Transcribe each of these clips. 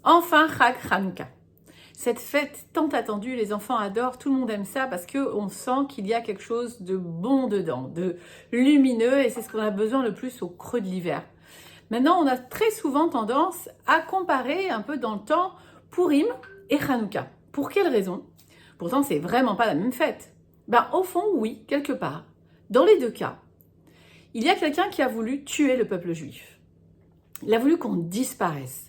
Enfin, Chag Hanouka. Cette fête tant attendue, les enfants adorent, tout le monde aime ça parce qu'on sent qu'il y a quelque chose de bon dedans, de lumineux, et c'est ce qu'on a besoin le plus au creux de l'hiver. Maintenant, on a très souvent tendance à comparer un peu dans le temps Purim et Hanouka. Pour quelle raison? Pourtant, c'est vraiment pas la même fête. Au fond, oui, quelque part. Dans les deux cas, il y a quelqu'un qui a voulu tuer le peuple juif. Il a voulu qu'on disparaisse.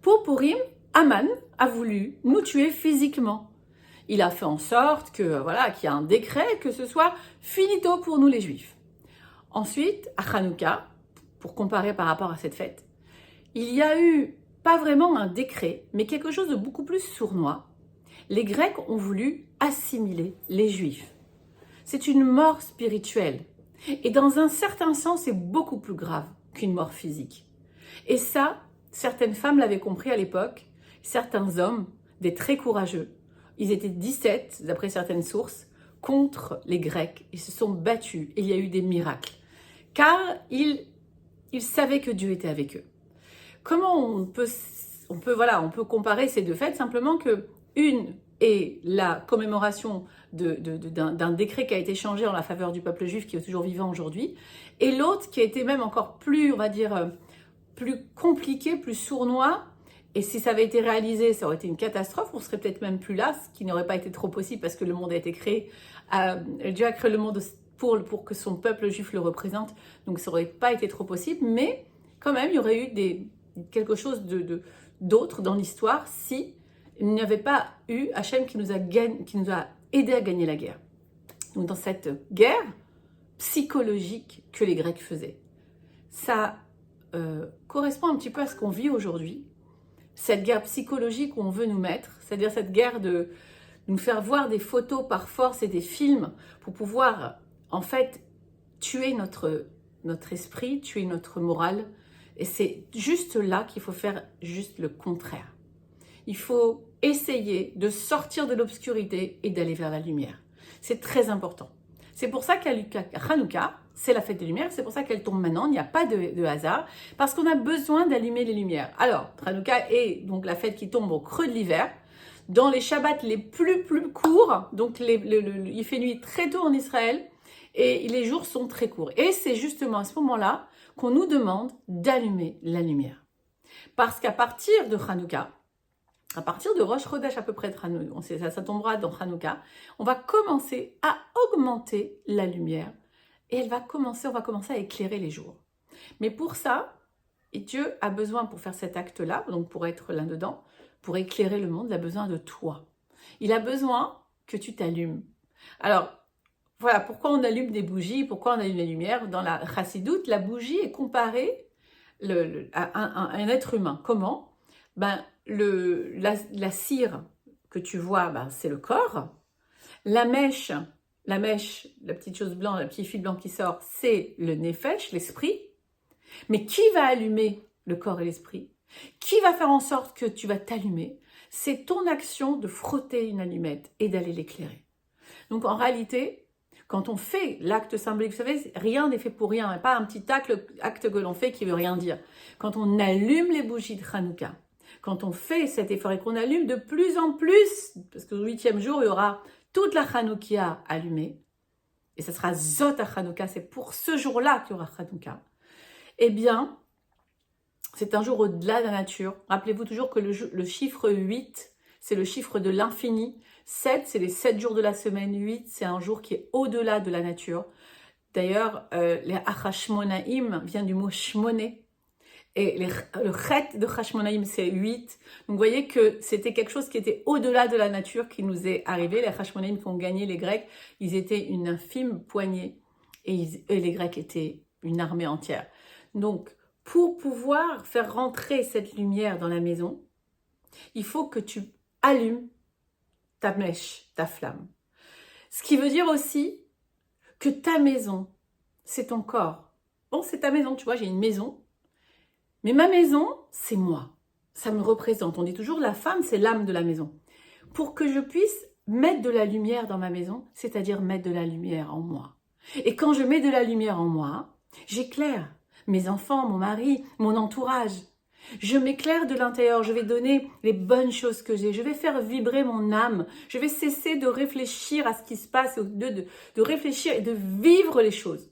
Pour Purim, Haman a voulu nous tuer physiquement. Il a fait en sorte qu'il y a un décret, que ce soit finito pour nous les juifs. Ensuite, à Hanouka, pour comparer par rapport à cette fête, il y a eu pas vraiment un décret, mais quelque chose de beaucoup plus sournois. Les Grecs ont voulu assimiler les Juifs. C'est une mort spirituelle. Et dans un certain sens, c'est beaucoup plus grave qu'une mort physique. Et ça, certaines femmes l'avaient compris à l'époque, certains hommes, des très courageux. Ils étaient 17, d'après certaines sources, contre les Grecs. Ils se sont battus et il y a eu des miracles. Car ils savaient que Dieu était avec eux. Comment on peut comparer ces deux fêtes? Simplement que une est la commémoration d'un décret qui a été changé en la faveur du peuple juif qui est toujours vivant aujourd'hui, et l'autre qui a été même encore plus, plus compliqué, plus sournois. Et si ça avait été réalisé, ça aurait été une catastrophe, on serait peut-être même plus là, ce qui n'aurait pas été trop possible parce que le monde a été créé. Dieu a créé le monde pour que son peuple juif le représente, donc ça n'aurait pas été trop possible, mais quand même, il y aurait eu quelque chose d'autre dans l'histoire si il n'y avait pas eu Hachem qui nous a aidé à gagner la guerre. Donc dans cette guerre psychologique que les Grecs faisaient, ça correspond un petit peu à ce qu'on vit aujourd'hui. Cette guerre psychologique où on veut nous mettre, c'est-à-dire cette guerre de nous faire voir des photos par force et des films pour pouvoir en fait tuer notre esprit, tuer notre morale. Et c'est juste là qu'il faut faire juste le contraire. Il faut essayer de sortir de l'obscurité et d'aller vers la lumière. C'est très important. C'est pour ça qu'à Hanouka, c'est la fête des lumières, c'est pour ça qu'elle tombe maintenant, il n'y a pas de hasard, parce qu'on a besoin d'allumer les lumières. Alors, Hanouka est donc la fête qui tombe au creux de l'hiver, dans les Shabbats les plus courts, donc il fait nuit très tôt en Israël, et les jours sont très courts. Et c'est justement à ce moment-là qu'on nous demande d'allumer la lumière. Parce qu'à partir de Hanouka, à partir de Rosh Chodesh à peu près, ça tombera dans Hanouka, on va commencer à augmenter la lumière et on va commencer à éclairer les jours. Mais pour ça, Dieu a besoin, pour faire cet acte-là, donc pour être là-dedans, pour éclairer le monde, il a besoin de toi. Il a besoin que tu t'allumes. Alors, voilà, pourquoi on allume des bougies, pourquoi on allume les lumières. Dans la chassidoute, la bougie est comparée à un être humain. Comment? La cire que tu vois, c'est le corps. La mèche, la petite chose blanche, le petit fil blanc qui sort, c'est le nefesh, l'esprit. Mais qui va allumer le corps et l'esprit? Qui va faire en sorte que tu vas t'allumer? C'est ton action de frotter une allumette et d'aller l'éclairer. Donc en réalité, quand on fait l'acte symbolique, vous savez, rien n'est fait pour rien, pas un petit acte que l'on fait qui veut rien dire. Quand on allume les bougies de Hanouka, quand on fait cet effort et qu'on allume de plus en plus, parce qu'au 8e jour, il y aura toute la Hanoukia allumée, et ça sera Zot à Hanouka, c'est pour ce jour-là qu'il y aura Hanouka, eh bien, c'est un jour au-delà de la nature. Rappelez-vous toujours que le chiffre 8, c'est le chiffre de l'infini. 7, c'est les 7 jours de la semaine. 8, c'est un jour qui est au-delà de la nature. D'ailleurs, les Hashmonaïm vient du mot shmoné. Et le chet de Hashmonaïm, c'est 8. Donc, vous voyez que c'était quelque chose qui était au-delà de la nature qui nous est arrivé. Les Hashmonaïm qui ont gagné les Grecs, ils étaient une infime poignée. Et les Grecs étaient une armée entière. Donc, pour pouvoir faire rentrer cette lumière dans la maison, il faut que tu allumes ta mèche, ta flamme. Ce qui veut dire aussi que ta maison, c'est ton corps. Bon, c'est ta maison, tu vois, j'ai une maison. Mais ma maison, c'est moi. Ça me représente. On dit toujours, la femme, c'est l'âme de la maison. Pour que je puisse mettre de la lumière dans ma maison, c'est-à-dire mettre de la lumière en moi. Et quand je mets de la lumière en moi, j'éclaire mes enfants, mon mari, mon entourage. Je m'éclaire de l'intérieur, je vais donner les bonnes choses que j'ai, je vais faire vibrer mon âme, je vais cesser de réfléchir à ce qui se passe, de réfléchir et de vivre les choses,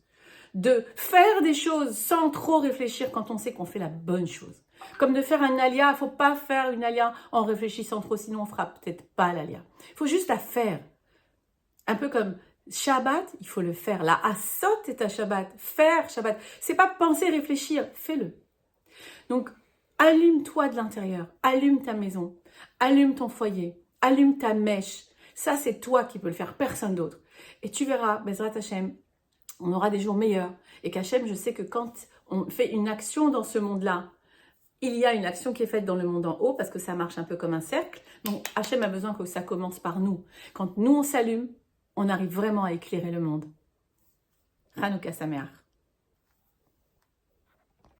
de faire des choses sans trop réfléchir quand on sait qu'on fait la bonne chose. Comme de faire un alia, il ne faut pas faire une alia en réfléchissant trop, sinon on ne fera peut-être pas l'alia. Il faut juste la faire. Un peu comme Shabbat, il faut le faire. La asot est à Shabbat, faire Shabbat. C'est pas penser, réfléchir, fais-le. Donc, allume-toi de l'intérieur, allume ta maison, allume ton foyer, allume ta mèche. Ça, c'est toi qui peux le faire, personne d'autre. Et tu verras, Bezrat Hashem, on aura des jours meilleurs. Et qu'Hachem, je sais que quand on fait une action dans ce monde-là, il y a une action qui est faite dans le monde en haut parce que ça marche un peu comme un cercle. Donc, Hachem a besoin que ça commence par nous. Quand nous, on s'allume, on arrive vraiment à éclairer le monde. Hanouka Sameach.